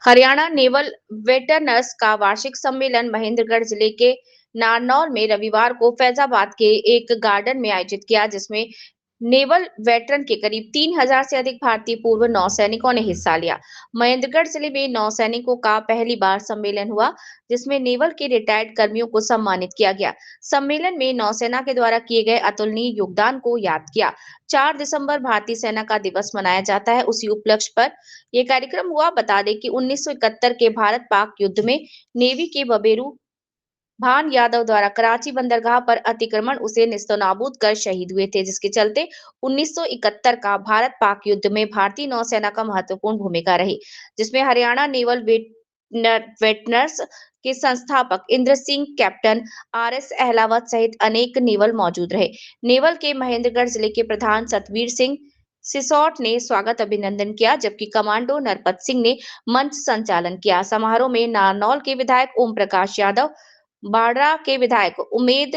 Haryana naval वेटरनर्स का वार्षिक सम्मेलन महेंद्रगढ़ जिले के नारनौल में रविवार को फैजाबाद के एक गार्डन में आयोजित किया, जिसमें नेवल वेटरन के करीब 3,000 से अधिक भारतीय पूर्व नौसैनिकों ने हिस्सा लिया। महेंद्रगढ़ जिले में नौसैनिकों का पहली बार सम्मेलन हुआ, जिसमें नेवल के रिटायर्ड कर्मियों को सम्मानित किया गया। सम्मेलन में नौसेना के द्वारा किए गए अतुलनीय योगदान को याद किया। 4 दिसंबर भारतीय सेना का दिवस मनाया जाता है। उसी उपलक्ष्य पर यह कार्यक्रम हुआ। बता दें कि 1971 के भारत पाक युद्ध में नेवी के बबेरू भान यादव द्वारा कराची बंदरगाह पर अतिक्रमण उसे निस्तनाबूद कर शहीद हुए थे, जिसके चलते 1971 का भारत पाक युद्ध में भारतीय नौसेना का महत्वपूर्ण भूमिका रही, जिसमें हरियाणा नेवल वेटरनर्स के संस्थापक इंद्र सिंह, कैप्टन आर.एस. अहलावत सहित अनेक नेवल मौजूद रहे। नेवल के महेंद्रगढ़ जिले के प्रधान सतवीर सिंह सिसोट ने स्वागत अभिनंदन किया, जबकि कमांडो नरपत सिंह ने मंच संचालन किया। समारोह में नारनौल के विधायक ओम प्रकाश यादव, बाढ़ा के विधायक उमेद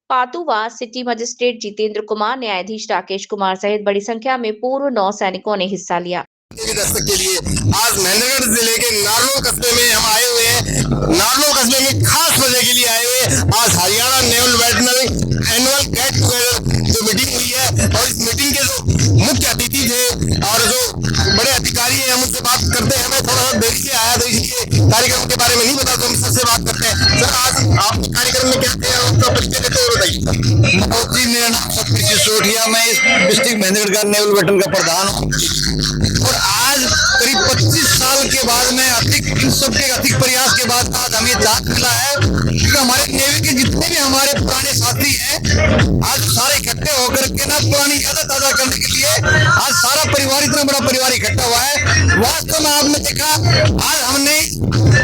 पातुवा, सिटी मजिस्ट्रेट जितेंद्र कुमार, न्यायाधीश राकेश कुमार सहित बड़ी संख्या में पूर्व नौसैनिकों ने हिस्सा लिया। दस्तक के लिए आज महेंद्रगढ़ जिले के नारनौल कस्बे में हम आए हुए हैं। नारनौल कस्बे में खास वजह के लिए आए हुए हैं। आज Haryana naval veterinary annual get together जो मीटिंग हुई है, और इस मीटिंग के जो मुख्य अतिथि थे और जो बड़े अधिकारी हैं, हम उनसे बात करते हैं। मैं थोड़ा सा देरी से आया तो इसलिए कार्यक्रम के बारे में नहीं पता, तो हम सबसे बात करते हैं। सर, आज आप कार्यक्रम में क्या थे, आपका परिचय देते हुए बताइए। मनोज जी, मेरा नाम सतवीर सिसोदिया, मैं इस डिस्ट्रिक्ट महेंद्रगढ़ का नेवल वेटरन का प्रधान हूँ। और आज करीब 25 साल के बाद में इन सबके अधिक प्रयास के बाद आज हमें जांच मिला है कि हमारे नेवी के जितने भी हमारे पुराने साथी हैं, आज सारे इकट्ठे होकर के ना पुरानी यादें ताजा करने के लिए आज सारा परिवार, इतना बड़ा परिवार इकट्ठा हुआ है। वास्तव में आपने देखा, आज हमने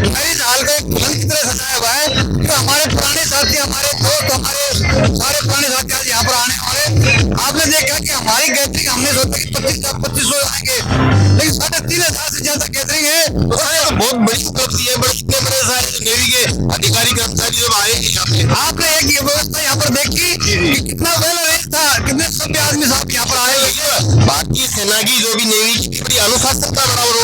मैरिज हॉल का एक दुल्हन की तरह सजाया हुआ है कि हमारे पुराने साथी, हमारे दोस्त, हमारे सारे पुराने साथी आज यहाँ पर आने वाले। आपने देखा कि हमारी गैदरिंग, हमने सोचा कि 2500 आएंगे, लेकिन 3,500 से ज्यादा गैदरिंग है। तो बहुत बड़ी उपलब्धि है। बड़े इतने बड़े सारे नेवी के अधिकारी कर्मचारी जब आएंगे यहाँ पे, आपने एक ये व्यवस्था यहाँ पर देखी कि कितना वेल अरेंज था, कितने सभ्य आदमी साहब यहाँ पर आए हुए। भारतीय सेना की जो भी नेवी की बड़ी अनुशासन का बड़ा रोल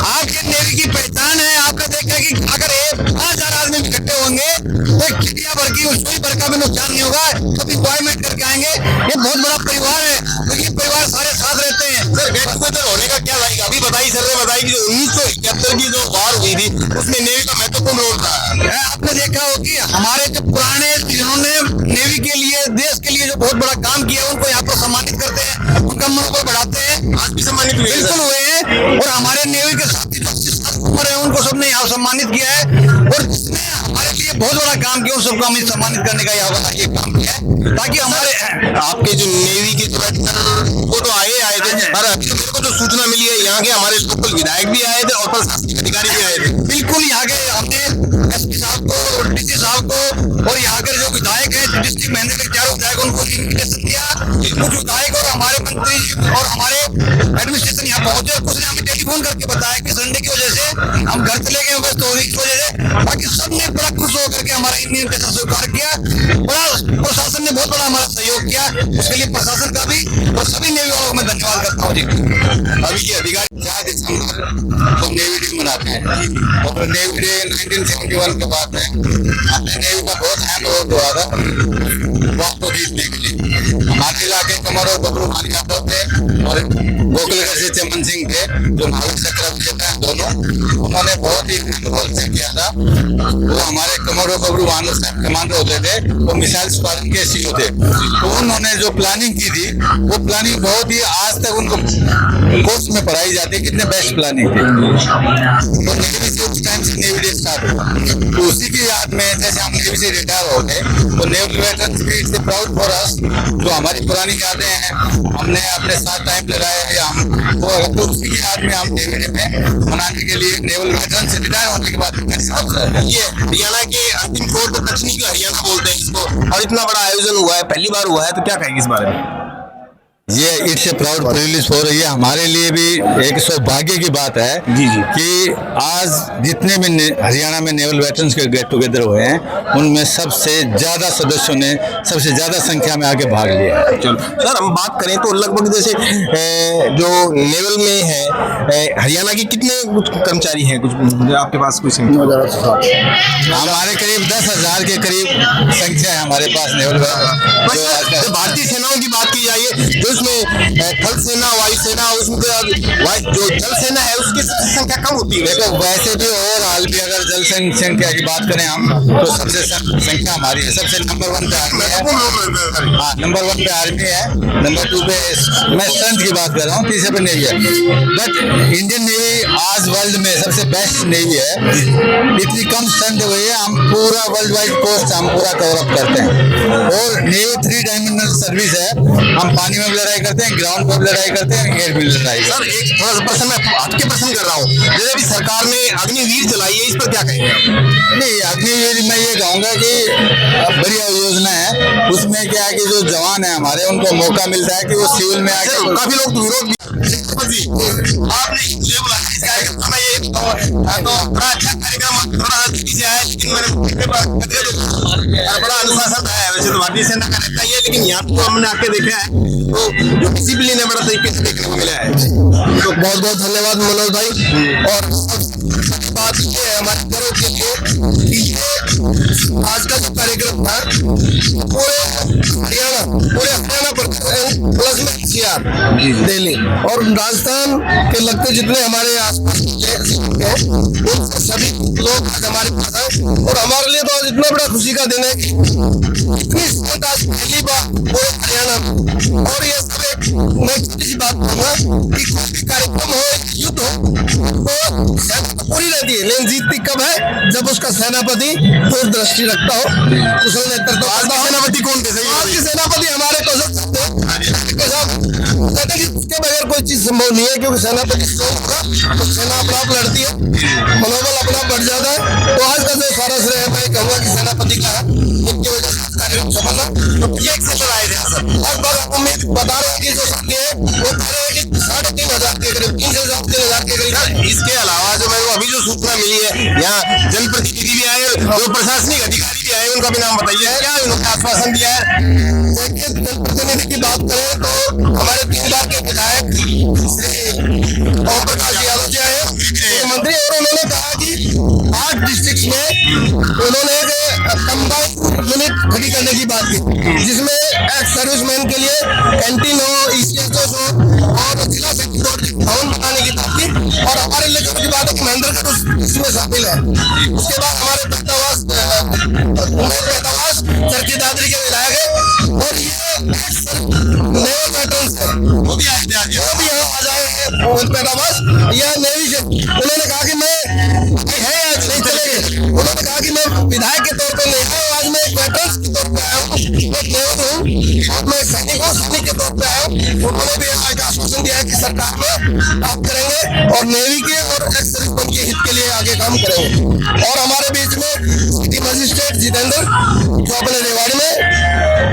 आपके नेवी की पहचान है। आपने देखा कि अगर 5,000 आदमी इकट्ठे होंगे तो चिड़िया भर की उसकी भर का भी नुकसान नहीं होगा, सब इंजॉयमेंट करके आएंगे। ये बहुत बड़ा परिवार है, तो ये परिवार सारे साथ रहते हैं। सर, गेट टुगेदर होने का क्या रहेगा? अभी बताइए, सर ने बताया कि 1971 की जो वार हुई थी उसमें नेवी का महत्वपूर्ण रोल था। आपने देखा हो कि हमारे जो पुराने, जिन्होंने नेवी के लिए, देश के लिए जो बहुत बड़ा काम किया, उनको यहाँ पर सम्मानित करते हैं, उनका मनोबल बढ़ाते हैं। आज भी सम्मानित हुए बिल्कुल हुए हैं। और हमारे नेवी के साथी जो 80 साल की उम्र है, उनको सबने यहाँ सम्मानित किया है। और जिसने हमारे लिए बहुत बड़ा काम किया, उन सबको हमें सम्मानित करने का यहाँ ये काम किया है, ताकि हमारे आपके जो नेवी के वो तो आए थे, पर अभी तो मेरे को जो सूचना मिली है, यहाँ के हमारे लोकल विधायक भी आए थे और प्रशासनिक अधिकारी भी आए थे। बिल्कुल, यहाँ के हमने एसपी साहब को, डीसी साहब को और यहाँ के जो विधायक है, डिस्ट्रिक्ट महेंद्रगढ़ के 4 विधायक, उनको इन्विटेशन दिया। कुछ विधायक और हमारे मंत्री और हमारे एडमिनिस्ट्रेशन यहाँ पहुंचे। कुछ ने हमें टेलीफोन करके बताया कि संडे की वजह से हम घर चले गए, व्यस्त होने की वजह से। बाकी सबने बड़ा खुश होकर के हमारा इन्विटेशन स्वीकार किया। बड़ा प्रशासन ने बहुत बड़ा हमारा सहयोग किया, उसके लिए प्रशासन का भी और सभी नेवी वालों को मैं धन्यवाद करता हूँ जी। अभी के अधिकारी 4 दिसंबर को नेवी डे मनाते हैं, और नेवी डे 1971 के बाद में हमने नेवी का बहुत अहम रोल हुआ था वक्त को जीतने के लिए। हमारे इलाके कमर बबरू भान यादव थे और गोकुलगढ़ से चमन सिंह थे, जो महावीर चक्र विजेता हैं दोनों। उन्होंने बहुत ही रोल से किया था। वो हमारे कमर बबरू भान कमांडर होते थे, वो मिसाइल स्क्वाड्रन के सीईओ थे। तो उन्होंने जो प्लानिंग की थी, वो प्लानिंग बहुत ही आज तक उनको कोर्स में पढ़ाई जाती है, कितने बेस्ट प्लानिंग थी। तो नेवी से उस टाइम से नेवी डे स्टार्ट हुआ, तो उसी की याद में जैसे हम नेवी से रिटायर हो गए, तो नेवल वेटरन स्पीड से प्राउड फॉर अस, जो हमारी पुरानी यादें हैं, हमने अपने साथ टाइम लगाया है, हम तो उसी की याद में हम नेवी डे में मनाने के लिए नेवल वेटरन से रिटायर होने के बाद ये हरियाणा के अंतिम छोर पर दक्षिणी का हरियाणा बोलते हैं इसको, और इतना बड़ा आयोजन हुआ है, पहली बार हुआ है, तो क्या कहेंगे इस बारे में? ये it's a proud privilege for, ये हमारे लिए भी एक सौभाग्य की बात है जी जी कि आज जितने भी हरियाणा में नेवल वेटरन्स के गेट टुगेदर हुए हैं उनमें सबसे ज्यादा सदस्यों ने सबसे ज्यादा संख्या में आके भाग लिया है। चलो सर, हम बात करें तो लगभग जैसे जो नेवल में है हरियाणा के कितने कुछ कर्मचारी हैं, कुछ आपके पास कुछ हमारे करीब 10,000 के करीब संख्या है हमारे पास नेवल जब भारतीय सेनाओं की बात की जाए तो उसमें थल सेना, वायुसेना, उसमें जो जल सेना है उसकी संख्या कम होती है। देखो वैसे भी ओवरऑल भी अगर जल संख्या की बात करें हम तो सबसे संख्या हमारी है, सबसे नंबर 1 पे आर्मी है। हाँ, नंबर 1 पे आर्मी है, नंबर 2 पे मैं स्ट्रेंथ की बात कर रहा हूँ, तीसरे पे नेवी है। बट इंडियन नेवी आज वर्ल्ड में सबसे बेस्ट नेवी है। इतनी कम स्ट्रेंथ हुई है, हम पूरा वर्ल्ड वाइड कोस्ट हम पूरा कवर अप करते हैं। और नेवी 3 डायमेंशनल सर्विस है, हम पानी में भी लड़ाई करते हैं, ग्राउंड पर भी लड़ाई करते हैं, एयर भी लड़ाई। सर एक थोड़ा सा प्रश्न मैं हटके प्रश्न कर रहा हूँ, जैसे अभी सरकार ने अग्निवीर चलाई है, इस पर क्या कहेंगे आप? नहीं, अग्निवीर मैं ये कहूँगा कि बढ़िया योजना है। उसमें क्या है कि जो जवान है हमारे उनको मौका मिलता है कि वो सिविल में आके, काफी लोग विरोध भी आपने ये बोला इस कार्यक्रम में ये तो बड़ा अच्छा कार्यक्रम, थोड़ा तेजी से आया, लेकिन मैंने बड़ा अनुशासन है। वैसे तो भारतीय सेना का रहता ही है, लेकिन यहाँ तो हमने आके देखा है तो जो डिसिप्लिन है बड़ा तरीके से देखने को मिला है। तो बहुत बहुत धन्यवाद मनोज भाई। और बात ये है हमारे घरों के लिए कि ये आज का जो कार्यक्रम था पूरे हरियाणा पर प्लस में दिल्ली और राजस्थान के लगते जितने हमारे आसपास के सभी लोग आज हमारे पास आए। और हमारे लिए तो आज इतना बड़ा खुशी का दिन है कि इतनी स्पोर्ट आज पहली बार पूरे हरियाणा में। और ये सब एक मैं छोटी सी बात कहूँगा कि कोई भी कार्यक्रम हो, युद्ध हो, तो सेना पूरी रहती है, लेकिन जीतती कब है जब उसका सेनापति दूरदृष्टि रखता हो, कुशल नेतृत्व। आज का सेनापति कौन थे? आज के सेनापति हमारे इसके बगैर कोई चीज संभव नहीं है, क्योंकि सेनापति तो सेना अपना आप लड़ती है, मनोबल अपना बढ़ जाता है। तो आज का जो सारा श्रेय मैं कहूँगा कि सेनापति का है, उनकी वजह से कार्यक्रम सफल है। ये एक सेक्टर आए थे सर, लगभग उम्मीद बता रहे हैं कि जो संख्या है वो कह रहे हैं कि 3,500 के करीब, 3,000 के करीब। इसके अलावा जो मेरे को अभी जो सूचना मिली है, यहाँ जनप्रतिनिधि भी आए, जो प्रशासनिक अधिकारी भी आए, उनका भी नाम बताइए, क्या उन्होंने आश्वासन दिया है? देखिए, जनप्रतिनिधि की बात करें तो हमारे 3 बार के विधायक श्री ओम प्रकाश यादव जी आए मंत्री, और उन्होंने कहा कि 8 डिस्ट्रिक्ट में उन्होंने कंबाइंड यूनिट खड़ी करने की बात की, जिसमें एक्स सर्विसमैन के लिए कैंटीन हो, ईसीएस हो और जिला भवन बनाने की बात की। और हमारे लिए छोटी बात है, महेंद्रगढ़ इसमें शामिल है। उसके बाद हमारे पैदावास चरखी दादरी के विधायक है, और ये नेवल वेटरन्स है, वो भी यहाँ आ जाए पैदावास, यह नेवी से। उन्होंने कहा कि मैं है आज नहीं चलेंगे, उन्होंने कहा कि मैं विधायक के तौर पर नहीं हूँ, आज मैं एक वेटरन्स के तौर पर आया हूँ, एक नेवल हूँ और मैं सैनिक हूँ, सैनिक के तौर पर आया हूँ। उन्होंने भी एक आश्वासन दिया है कि सरकार में काम करेंगे और नेवी के और एक्स सर्विसमैन के हित के लिए आगे काम करेंगे। और हमारे बीच में सिटी मजिस्ट्रेट जितेंद्र जो अपने रेवाड़ी में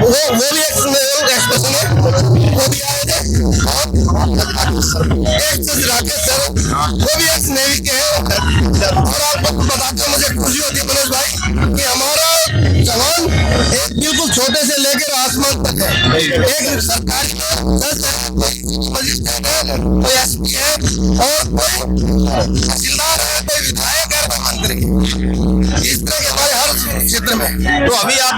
वो भी एक नेवल एक्सप्रेशन है, वो भी आए थे। राकेश सर वो भी एक नेवी के हैं। और आपको बताते मुझे खुशी होती है मनोज भाई कि हमारा जवान एक बिल्कुल छोटे से लेकर आसमान तक है, एक सरकारी मजिस्ट्रेट है, कोई एसपी है और कोई तहसीलदार है, कोई विधायक है, कोई मंत्री, इस तरह के हमारे हर क्षेत्र में। तो अभी आप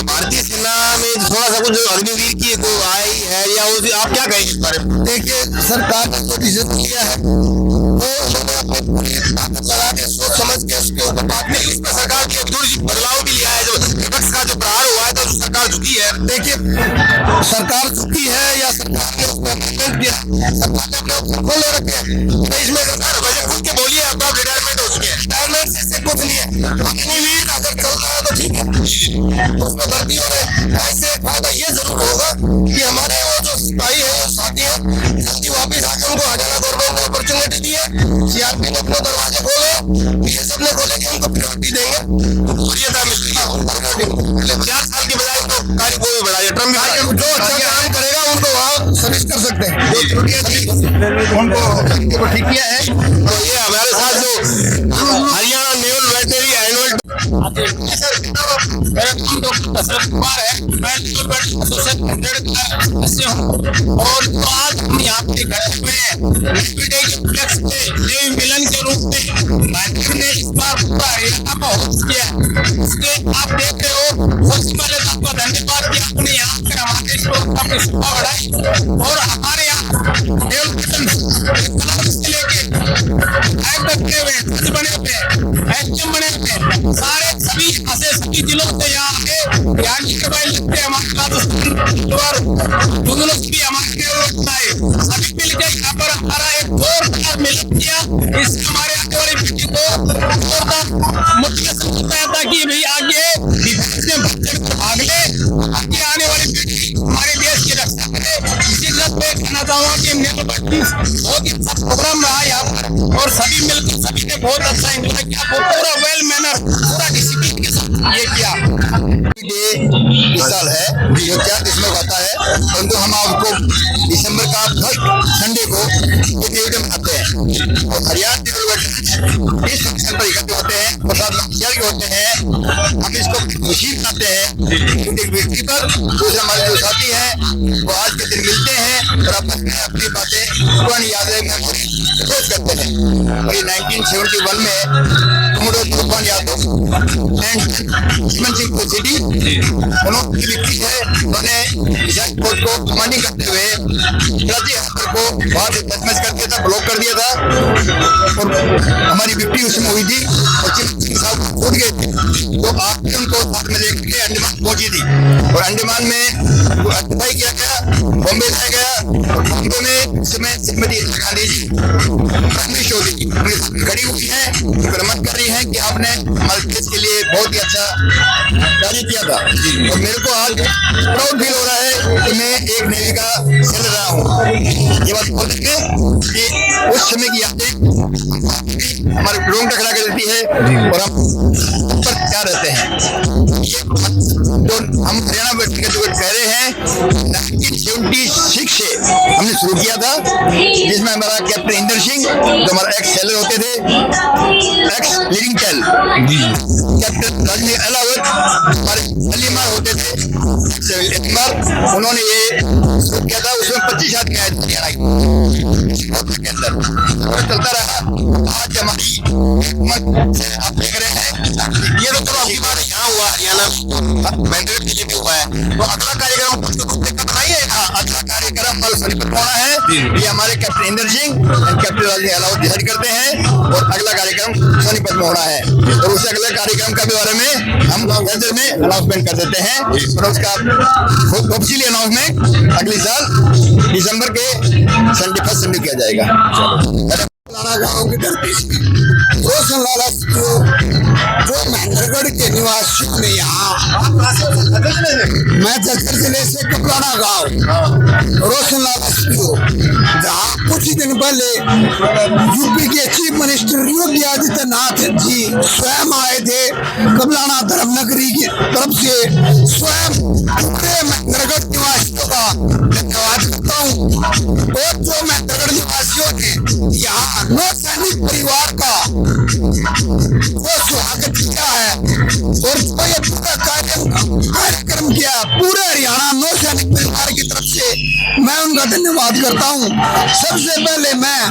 भारतीय सेना में थोड़ा सा कुछ अग्निवीर की तो आई है या उस आप क्या कहेंगे इस बारे में? देखिए, सरकार ने जो डिसीजन किया है वो लगा के सोच समझ के उसके ऊपर बात नहीं, उसमें सरकार की थोड़ी बदलाव भी लिया है। जो विपक्ष का जो प्रहार हुआ है तो सरकार झुकी है। देखिए, सरकार झुकी है या सरकार ने उसमें अमेंडमेंट किया, सरकार ने अपने ऊपर ले रखे हैं, तो इसमें सरकार बजट खुद के बोलिए आपका रिटायरमेंट हो चुके हैं, रिटायरमेंट से कुछ नहीं है। अग्निवीर अगर चल रहा है तो ठीक है, उसमें भर्ती हो रहे। ऐसे फायदा ये जरूर होगा कि हमारे वो जो सिपाही है, जो साथी है, जल्दी वापिस आकर उनको हरियाणा गवर्नमेंट ने अपॉर्चुनिटी दी है, सीआरपी ने अपने दरवाजे खोले, ये सब ने खोले कि उनको प्रायोरिटी देंगे, वरीयता मिलेगी। 4 साल के बजाय तो कार्य को भी बढ़ाया, ट्रम भी जो अच्छा काम करेगा उनको वहाँ सर्विस उनको ठीक किया है। तो ये हमारे साथ जो Haryana naval veterinary annual sir मेरा नाम डॉक्टर दशरथ कुमार है, मैं एसोसिएशन 100 का सदस्य हूँ। और तो आज हम यहाँ पे इकट्ठे हुए हैं नेवी डे के उपलक्ष्य में नेवी मिलन के रूप में मैंने ने इस बार पूरा हरियाणा का होस्ट किया। इसके आप देख रहे हो, सबसे पहले तो आपका धन्यवाद कि आपने यहाँ पर हमारे स्टोर का शोभा बढ़ाई और हमारे यहाँ से लेके बने हुए सारे सभी सभी जिलों से यहाँ आए, यहाँ की कबाइल लगते हैं हमारे राजस्थान और जुगनों भी हमारे आए, सभी मिलकर यहाँ पर हमारा एक जोरदार मिलन किया। इससे हमारे आगे वाली पीढ़ी को जोरदार मुख्य संकल्प था कि भाई आगे डिफेंस में भाग ले, आगे आने वाली पीढ़ी हमारे देश की रक्षा करे। इसी तरह मैं कहना चाहूँगा कि बहुत ही अच्छा प्रोग्राम रहा यहाँ पर और सभी मिलकर सभी ने बहुत अच्छा एंजॉय किया, पूरा वेल मैनर पूरा डिसिप्लिन के साथ ये किया। इस साल है जो 4 दिसंबर को आता है, परंतु हम आपको दिसंबर का फर्स्ट संडे को ये नेवी डे मनाते हैं और हरियाणा नेवल वेटनरी इस फंक्शन पर इकट्ठे होते हैं और साथ में होते हैं। हम इसको खुशी मनाते हैं एक व्यक्ति पर, दूसरे हमारे जो साथी हैं वो आज के दिन मिलते हैं और अपनी बातें पुरानी यादें करते हैं। और ये 1971 में तूफान यादव उन्होंने लिखी है, उन्होंने कोर्ट को कमांडिंग करते हुए को वहां से मैच करके था, ब्लॉक कर दिया था और हमारी विक्ट्री उसमें हुई थी और चिमन साहब उठ गए थे। तो आप उनको साथ में लेकर के अंडमान पहुंची थी और अंडमान में अटकाई किया गया, बॉम्बे लाया गया और बॉम्बे में समय श्रीमती इंदिरा गांधी जी खड़ी हुई है, प्रमाण कर रही है कि आपने हमारे देश के लिए बहुत ही अच्छा कार्य किया था। और मेरे को आज प्राउड फील हो रहा है कि मैं एक नेवी का सेल रहा हूँ। ये बात बोल सकते कि उस समय की यादें हमारे रोंग टकरा कर देती है और हम पर क्या रहते हैं। तो हम हरियाणा के जो कह रहे हैं 1976 से हमने शुरू किया था, जिसमें हमारा कैप्टन इंदर सिंह जो हमारा एक्स सेलर होते थे, एक्स लीडिंग टेल, कैप्टन राजनी अलावत हमारे अलीमार होते थे, उन्होंने ये शुरू किया था। उसमें 25 आदमी आए थे के अंदर चलता रहा। आज हमारी आप देख रहे हैं ये तो चलो अभी बार यहाँ हुआ हरियाणा मैंडेट के लिए भी हुआ है, तो अगला कार्यक्रम बनाइए। अगला कार्यक्रम कल सोनीपत में होना है, ये हमारे captain Inder Singh captain Rajni Alawat decide करते हैं और अगला कार्यक्रम सोनीपत में होना है और उस अगले कार्यक्रम के बारे में हम वेदर में अनाउंसमेंट कर देते हैं और उसका ऑफिशियली अनाउंसमेंट अगले साल दिसंबर के फर्स्ट संडे किया जाएगा। गांव की धरती रोशन लाला जो महेंद्रगढ़ के निवासी में यहाँ मैं जसकर जिले से कपलाना गांव रोशन लाला जहाँ कुछ ही दिन पहले यूपी के चीफ मिनिस्टर योगी आदित्यनाथ जी स्वयं आए थे कपलाना धर्मनगरी की तरफ से। स्वयं पूरे महेंद्रगढ़ निवासियों का धन्यवाद करता हूँ और जो महेंद्रगढ़ निवासियों ने यहाँ सैनिक परिवार का वो स्वागत किया है और जो ये पूरा कार्यक्रम किया पूरे हरियाणा नौसैनिक परिवार की तरफ से मैं उनका धन्यवाद करता हूँ। सबसे पहले मैं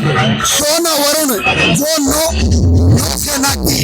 सोना वरुण जो नौसेना की